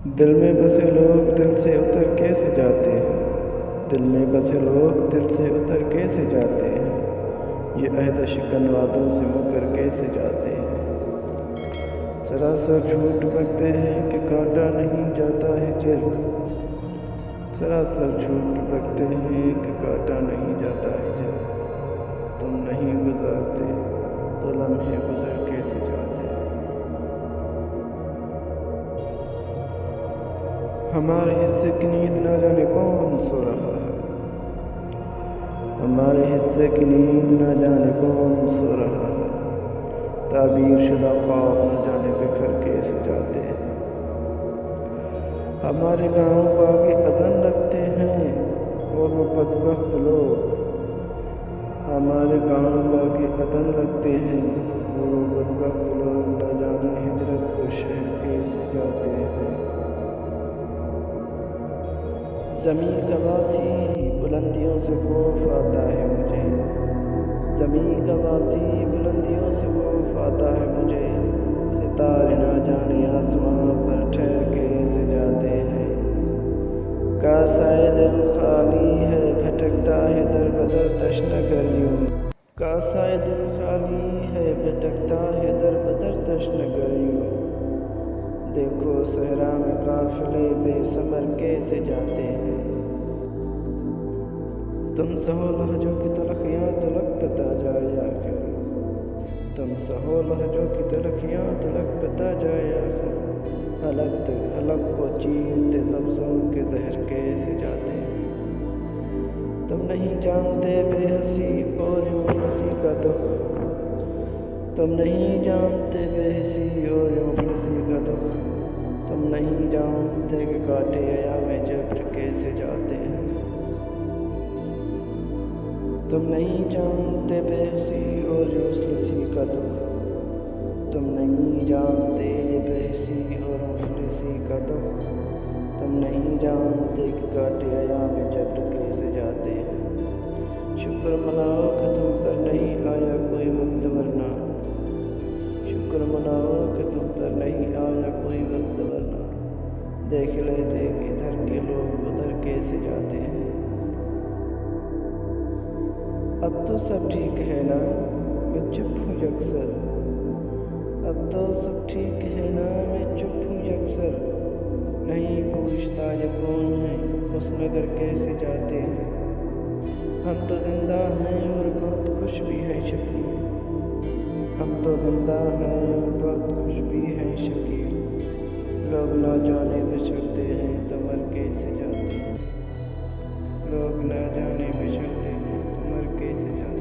دل میں بسے لوگ دل سے اتر کیسے جاتے ہیں، دل میں بسے لوگ دل سے اتر کیسے جاتے ہیں، یہ عہد شکن وعدوں سے مکر کیسے جاتے ہیں۔ سراسر جھوٹ بکتے ہیں کہ کاٹا نہیں جاتا ہے جل، سراسر جھوٹ بکتے ہیں کہ کاٹا نہیں جاتا ہے جل۔ تم نہیں گزارتے تو لمحے گزر کیسے جاتے ہیں۔ ہمارے حصے کی نیند نہ جانے کون سو رہا ہے، ہمارے حصے کی نیند نہ جانے کون سو رہا ہے۔ تعبیر شدہ خواب نہ جانے بکھر کیسے جاتے ہیں۔ ہمارے گاؤں باغ عدن لگتے ہیں اور وہ بدبخت لوگ، ہمارے گاؤں باغ عدن لگتے ہیں اور وہ بدبخت لوگ نہ جانے ہجرت کو شہر کیسے جاتے ہیں۔ زمین کا واسی بلندیوں سے خوف آتا ہے مجھے، زمین کا واسی بلندیوں سے خوف آتا ہے مجھے۔ ستارے نہ جانے آسمان پر ٹھہر کیسے جاتے ہیں۔ کاسائے دل خالی ہے بھٹکتا ہے در بدر تشنگریوں، کاسائے دل خالی ہے بھٹکتا ہے در بدر تشنگریوں۔ دیکھو صحرا میں قافلے بے ثمر کیسے جاتے ہیں۔ تم سہو لہجوں کی تلخیاں تلک بتا جائے آخر، تم سہو لہجوں کی تلخیاں تلک بتا جائے آخر۔ حلق حلق کو چیرتے لفظوں کے زہر کیسے جاتے ہیں۔ تم نہیں جانتے بے حسی اور یوں پھنسی کا دکھ، تم نہیں جانتے بے حسی اور یوں پھنسی کا دکھ۔ تم نہیں جانتے کہ کاٹے ایام جبر کیسے جاتے ہیں۔ تم نہیں جانتے بے حسی اور یوں مفلسی کا دکھ، تم نہیں جانتے یہ بے حسی اور مفلسی کا دکھ۔ تم نہیں جانتے کہ کاٹے ایام جبر کیسے جاتے ہیں۔ شکر مناؤ کہ تم پر نہیں آیا کوئی وقت ورنہ، شکر مناؤ کہ تم پر نہیں آیا کوئی وقت ورنہ۔ دیکھ لیتے کہ ادھر کے لوگ ادھر کیسے جاتے ہیں۔ اب تو سب ٹھیک ہے نا میں چپ ہوں یکسر، اب تو سب ٹھیک ہے نا میں چپ ہوں یکسر۔ نہیں پوچھتا یہ کون ہے اس نگر کیسے جاتے ہیں۔ ہم تو زندہ ہیں اور بہت خوش بھی ہیں شکیل، ہم تو زندہ ہیں اور بہت خوش بھی ہیں شکیل۔ لوگ نہ جانے بچھڑتے ہیں تو مر کیسے جاتے ہیں، لوگ نہ جانے بچھڑتے ہیں تو مر کیسے جاتے ہیں۔